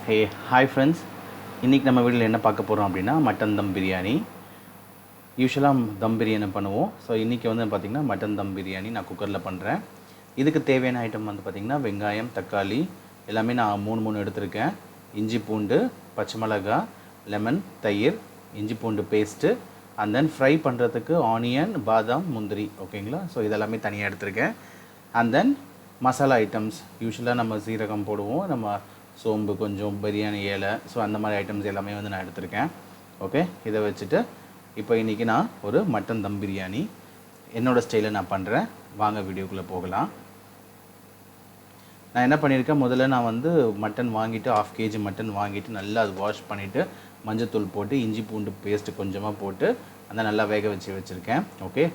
Hey, hi friends. இன்றைக்கி நம்ம வீட்டில் என்ன பார்க்க போகிறோம் அப்படின்னா மட்டன் தம் பிரியாணி. யூஸ்வலாக தம் பிரியாணி பண்ணுவோம். ஸோ இன்றைக்கி வந்து பார்த்திங்கன்னா மட்டன் தம் பிரியாணி நான் குக்கரில் பண்ணுறேன். இதுக்கு தேவையான ஐட்டம் வந்து பார்த்திங்கன்னா வெங்காயம், தக்காளி எல்லாமே நான் மூணு எடுத்திருக்கேன். இஞ்சி பூண்டு, பச்சை மிளகாய், லெமன், தயிர், இஞ்சி பூண்டு பேஸ்ட்டு, அண்ட் தென் ஃப்ரை பண்ணுறதுக்கு ஆனியன், பாதாம், முந்திரி. ஓகேங்களா? ஸோ இதெல்லாமே தனியாக எடுத்திருக்கேன். அண்ட் தென் மசாலா ஐட்டம்ஸ் யூஸ்வலாக நம்ம சீரகம் போடுவோம், நம்ம சோம்பு, கொஞ்சம் பிரியாணி இலை, ஸோ அந்த மாதிரி ஐட்டம்ஸ் எல்லாமே வந்து நான் எடுத்திருக்கேன். ஓகே, இதை வச்சுட்டு இப்போ இன்றைக்கி நான் ஒரு மட்டன் தம் பிரியாணி என்னோடய ஸ்டைலில் நான் பண்ணுறேன். வாங்க வீடியோக்குள்ளே போகலாம். நான் என்ன பண்ணியிருக்கேன், முதல்ல நான் வந்து மட்டன் வாங்கிட்டு 1/2 kg மட்டன் வாங்கிட்டு நல்லா அது வாஷ் பண்ணிவிட்டு மஞ்சத்தூள் போட்டு இஞ்சி பூண்டு பேஸ்ட்டு கொஞ்சமாக போட்டு அந்த நல்லா வேக வச்சுருக்கேன். ஓகே,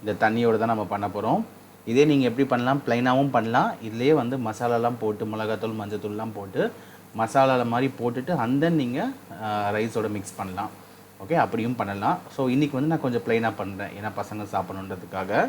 இந்த தண்ணியோடு தான் நம்ம பண்ண போகிறோம். இதே நீங்கள் எப்படி பண்ணலாம், ப்ளைனாகவும் பண்ணலாம். இதுலேயே வந்து மசாலாலாம் போட்டு மிளகாத்தூள், மஞ்சத்தூள்லாம் போட்டு மசாலா மாதிரி போட்டுட்டு அந்த நீங்கள் ரைஸோட மிக்ஸ் பண்ணலாம். ஓகே, அப்படியும் பண்ணலாம். ஸோ இன்றைக்கி வந்து நான் கொஞ்சம் ப்ளைனாக பண்ணுறேன், ஏன்னா பசங்க சாப்பிடணுன்றதுக்காக.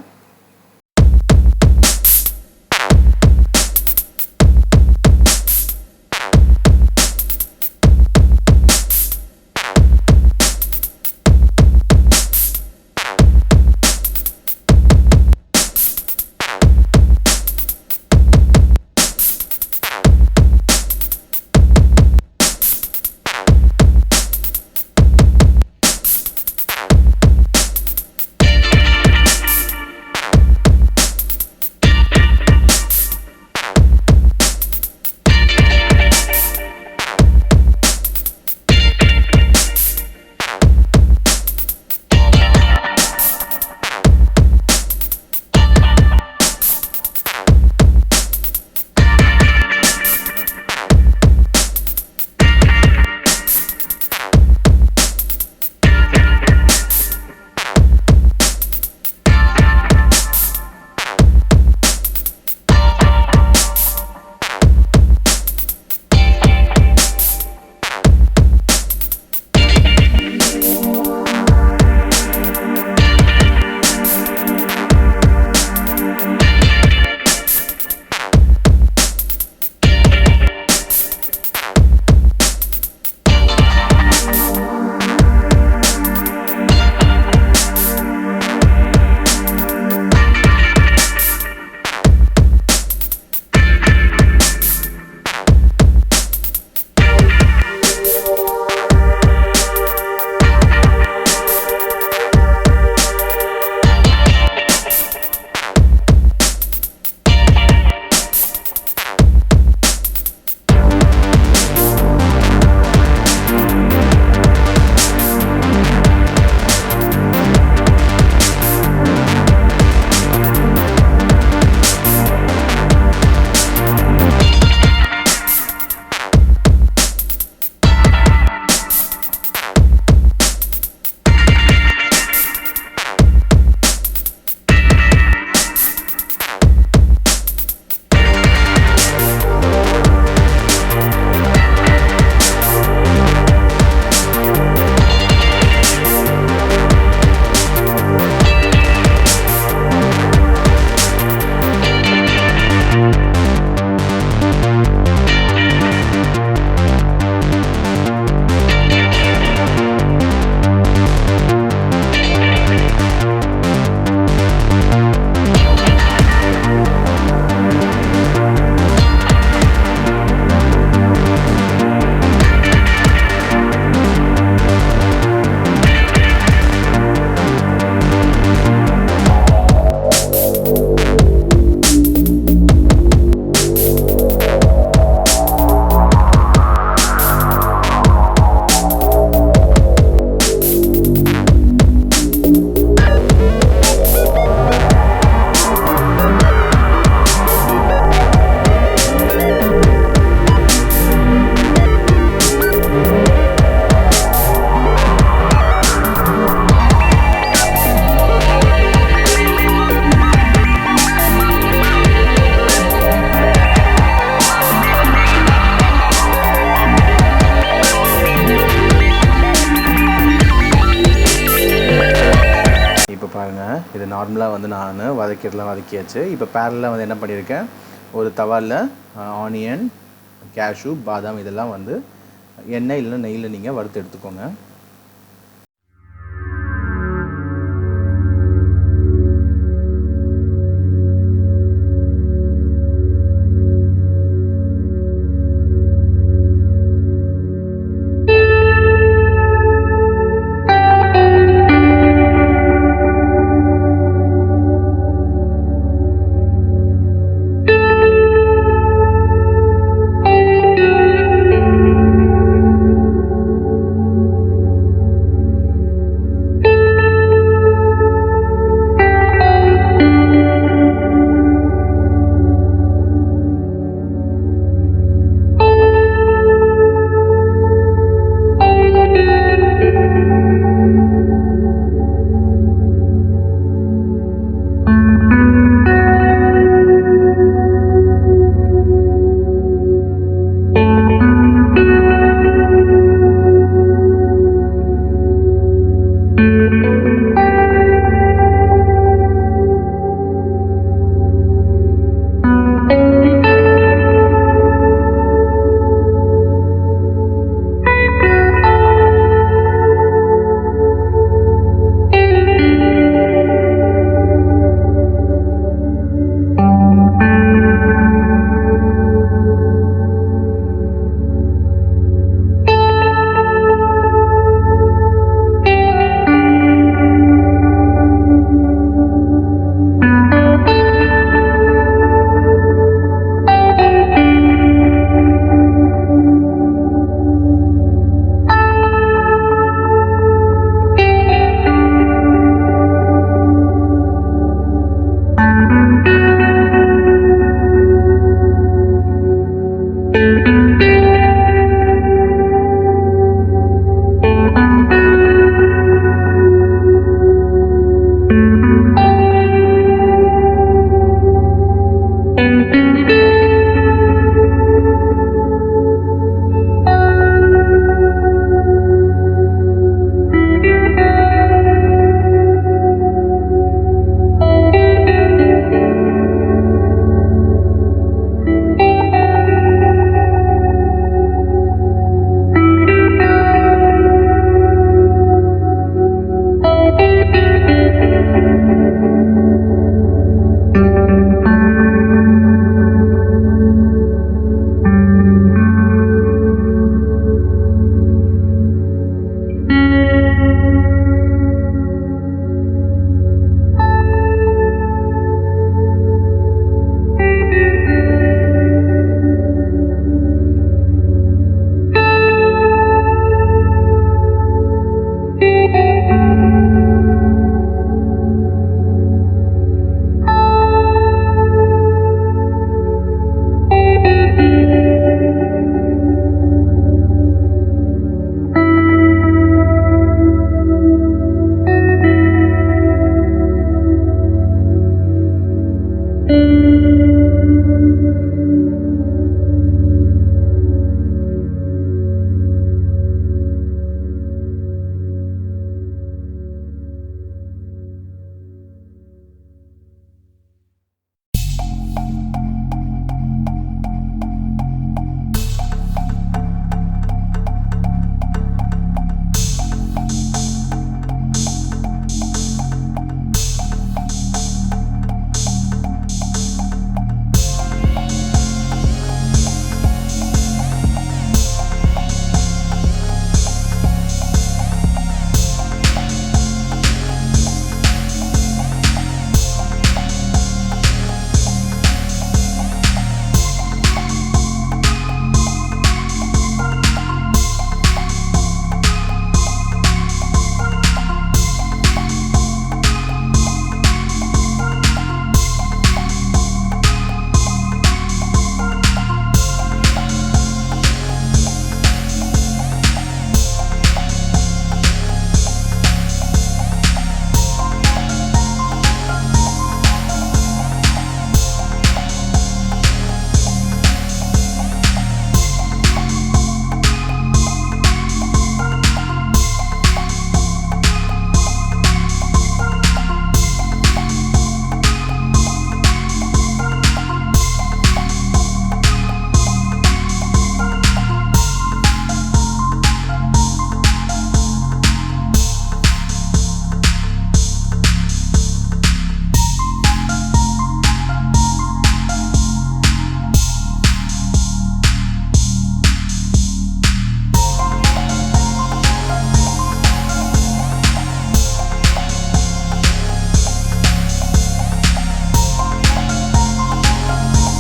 இது நார்மலாக வந்து நான் வதக்கியாச்சு. இப்போ பேரலாக வந்து என்ன பண்ணியிருக்கேன், ஒரு தவாவில் ஆனியன், கேஷ்யூ, பாதாம் இதெல்லாம் வந்து எண்ணெய் இல்லைன்னா நெய்யில் நீங்கள் வறுத்து எடுத்துக்கோங்க.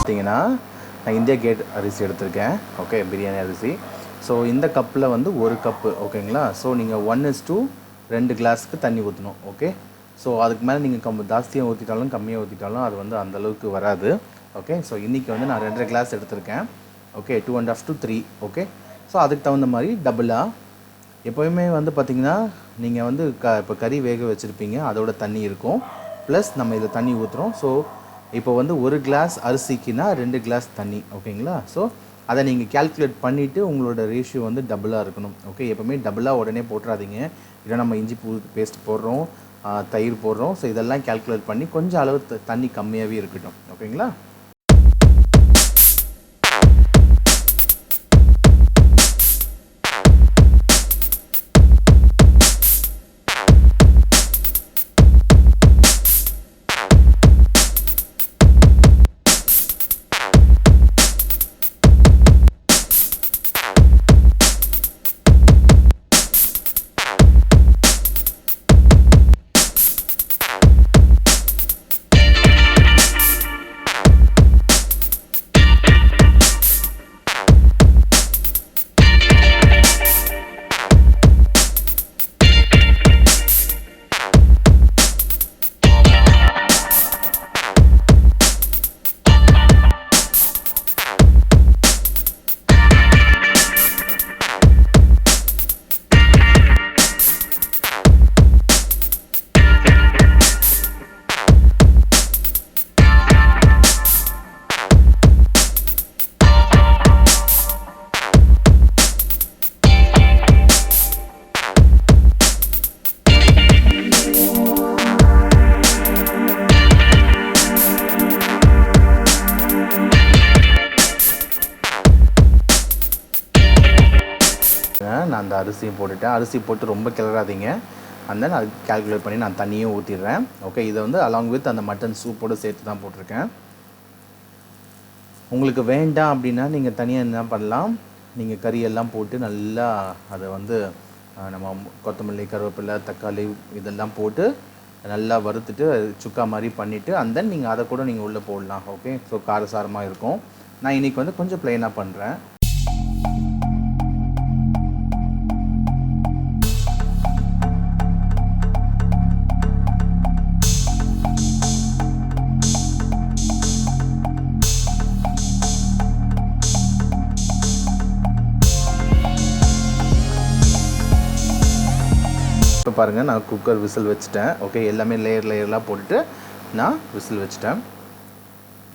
பார்த்தீங்கன்னா நான் இந்தியா கேட் அரிசி எடுத்திருக்கேன். ஓகே, பிரியாணி அரிசி. ஸோ இந்த கப்பில் வந்து 1 கப்பு. ஓகேங்களா. ஸோ நீங்கள் 1:2 கிளாஸுக்கு தண்ணி ஊற்றணும். ஓகே. ஸோ அதுக்கு மேலே நீங்கள் ஜாஸ்தியாக ஊற்றிட்டாலும் கம்மியாக ஊற்றிட்டாலும் அது வந்து அந்தளவுக்கு வராது. ஓகே. ஸோ இன்றைக்கி வந்து நான் 2.5 கிளாஸ் எடுத்திருக்கேன். Okay, 2.5 to 3. ஓகே. ஸோ அதுக்கு தகுந்த மாதிரி டபுளாக எப்போயுமே வந்து பார்த்திங்கன்னா நீங்கள் வந்து இப்போ கறி வேக வச்சுருப்பீங்க, அதோட தண்ணி இருக்கும். ப்ளஸ் நம்ம இதில் தண்ணி ஊற்றுறோம். ஸோ இப்போ வந்து 1 கிளாஸ் அரிசிக்குனா 2 கிளாஸ் தண்ணி. ஓகேங்களா. ஸோ அதை நீங்கள் கேல்குலேட் பண்ணிவிட்டு உங்களோட ரேஷியோ வந்து டபுளாக இருக்கணும். ஓகே. எப்போவுமே டபுளாக உடனே போட்டுறாதீங்க. இல்லை நம்ம இஞ்சி பூண்டு பேஸ்ட் போடுறோம், தயிர் போடுறோம். ஸோ இதெல்லாம் கேல்குலேட் பண்ணி கொஞ்சம் அளவு தண்ணி கம்மியாகவே இருக்கட்டும். ஓகேங்களா. நான் அந்த அரிசியும் போட்டுட்டேன். அரிசி போட்டு ரொம்ப கிளறாதீங்க. அண்ட் தென் அது கேல்குலேட் பண்ணி நான் தண்ணியும் ஊற்றிடுறேன். ஓகே. இதை வந்து அலாங் வித் அந்த மட்டன் சூப்போடு சேர்த்து தான் போட்டிருக்கேன். உங்களுக்கு வேண்டாம் அப்படின்னா நீங்கள் தனியாக என்ன பண்ணலாம், நீங்கள் கறியெல்லாம் போட்டு நல்லா அதை வந்து நம்ம கொத்தமல்லி, கருவேப்பிலை, தக்காளி இதெல்லாம் போட்டு நல்லா வறுத்துட்டு சுக்கா மாதிரி பண்ணிவிட்டு அண்ட் தென் நீங்கள் அதை கூட நீங்கள் உள்ளே போடலாம். ஓகே. ஸோ காரசாரமாக இருக்கும். நான் இன்றைக்கி வந்து கொஞ்சம் ப்ளைனாக பண்ணுறேன். இப்போ பாருங்கள், நான் குக்கர் விசில் வச்சுட்டேன். ஓகே. எல்லாமே லேயர்லாம் போட்டுட்டு நான் விசில் வச்சுட்டேன்.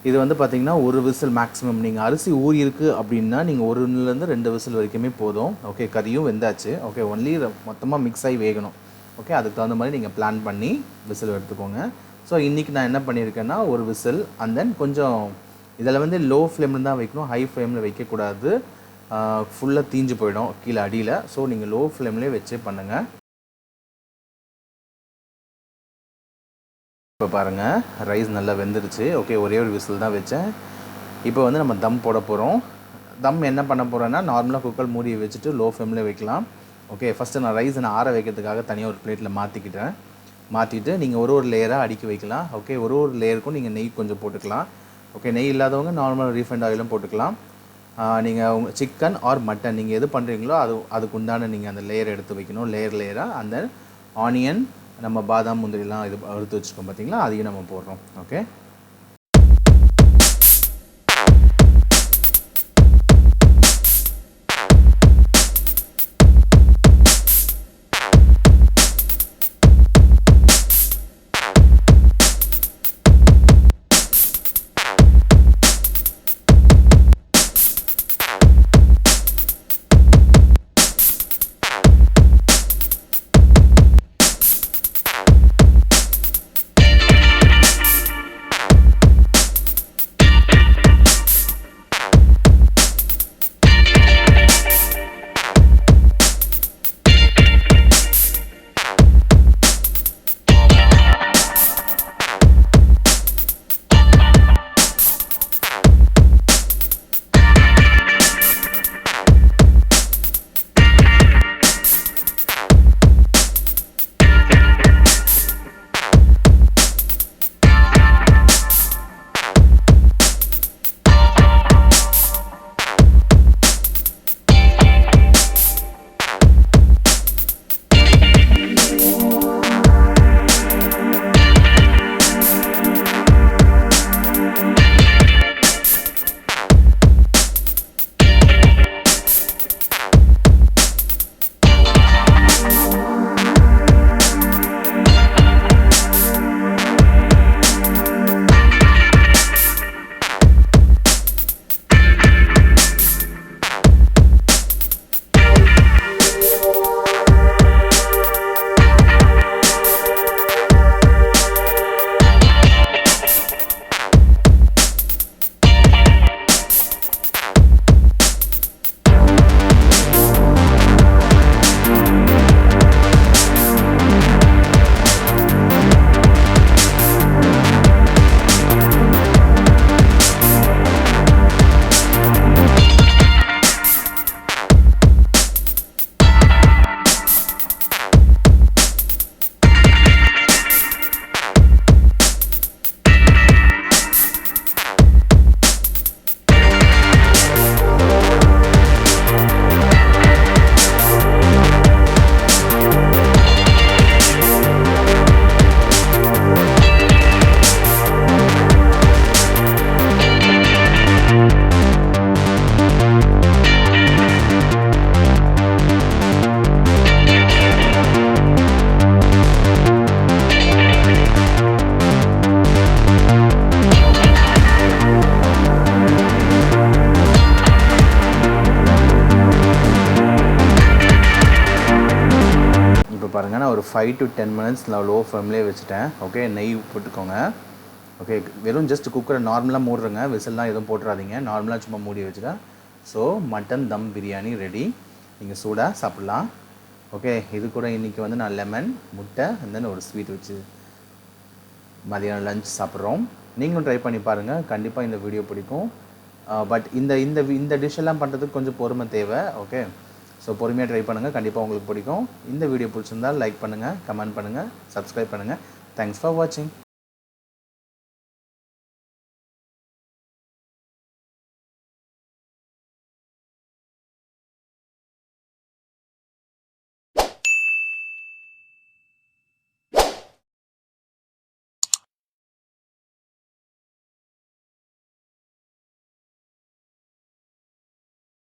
இது வந்து பார்த்திங்கன்னா ஒரு விசில் மேக்ஸிமம். நீங்கள் அரிசி ஊறி இருக்குது அப்படின்னா நீங்கள் 1-2 விசில் வரைக்குமே போதும். ஓகே. கறியும் வெந்தாச்சு. ஓகே. ஒன்லி மொத்தமாக மிக்ஸ் ஆகி வேகணும். ஓகே. அதுக்கு தகுந்த மாதிரி நீங்கள் பிளான் பண்ணி விசில் எடுத்துக்கோங்க. ஸோ இன்றைக்கி நான் என்ன பண்ணியிருக்கேன்னா ஒரு விசில் அண்ட் தென் கொஞ்சம் இதில் வந்து லோ ஃப்ளேமில் தான் வைக்கணும், ஹை ஃப்ளேமில் வைக்கக்கூடாது. ஃபுல்லாக தீஞ்சு போயிடும் கீழே அடியில். ஸோ நீங்கள் லோ ஃப்ளேம்லேயே வச்சு பண்ணுங்கள். இப்போ பாருங்கள், ரைஸ் நல்லா வெந்துருச்சு. ஓகே. ஒரே ஒரு விசில் தான் வச்சேன். இப்போ வந்து நம்ம தம் போட போகிறோம். தம் என்ன பண்ண போகிறேன்னா நார்மலாக குக்கர் மூடி வச்சுட்டு லோ ஃப்ளேமில் வைக்கலாம். ஓகே. ஃபஸ்ட்டு நான் ரைஸ் ஆற வைக்கிறதுக்காக தனியாக ஒரு பிளேட்டில் மாற்றிட்டு நீங்கள் ஒரு லேயராக அடுக்கி வைக்கலாம். ஓகே. ஒரு லேயருக்கும் நீங்கள் நெய் கொஞ்சம் போட்டுக்கலாம். ஓகே. நெய் இல்லாதவங்க நார்மல் ரீஃபைண்ட் ஆயிலும் போட்டுக்கலாம். நீங்கள் உங்கள் சிக்கன் ஆர் மட்டன் நீங்கள் எது பண்ணுறீங்களோ அதுக்கு உண்டான நீங்கள் அந்த லேயர் எடுத்து வைக்கணும். லேயராக அந்த ஆனியன், நம்ம பாதாம், முந்திரிலாம் இது வறுத்து வச்சுருக்கோம் பார்த்தீங்களா, அதையும் நம்ம போடுறோம். ஓகே. 5 to 10 மினிட்ஸ் நான் லோ ஃப்ளேம்லேயே வச்சுட்டேன். ஓகே, நெய் போட்டுக்கோங்க. ஓகே, வெறும் ஜஸ்ட் குக்கரை நார்மலாக மூடுறங்க, விசில்லாம் எதுவும் போட்டுறாதீங்க, நார்மலாக சும்மா மூடி வச்சுட்டேன். ஸோ மட்டன் தம் பிரியாணி ரெடி. நீங்கள் சூடாக சாப்பிட்லாம். ஓகே, இது கூட இன்றைக்கி வந்து நான் லெமன், முட்டை அண்ட் தென் ஒரு ஸ்வீட் வச்சு மதியானம் லஞ்ச் சாப்பிட்றோம். நீங்களும் ட்ரை பண்ணி பாருங்கள், கண்டிப்பாக இந்த வீடியோ பிடிக்கும். பட் இந்த டிஷ்ஷெல்லாம் பண்ணுறதுக்கு கொஞ்சம் பொறுமை தேவை. ஓகே, ஸோ பொறுமையாக ட்ரை பண்ணுங்கள், கண்டிப்பாக உங்களுக்கு பிடிக்கும். இந்த வீடியோ பிடிச்சிருந்தால் லைக் பண்ணுங்கள், கமெண்ட் பண்ணுங்கள், சப்ஸ்கிரைப் பண்ணுங்கள். தேங்க்ஸ் ஃபார் வாட்சிங்.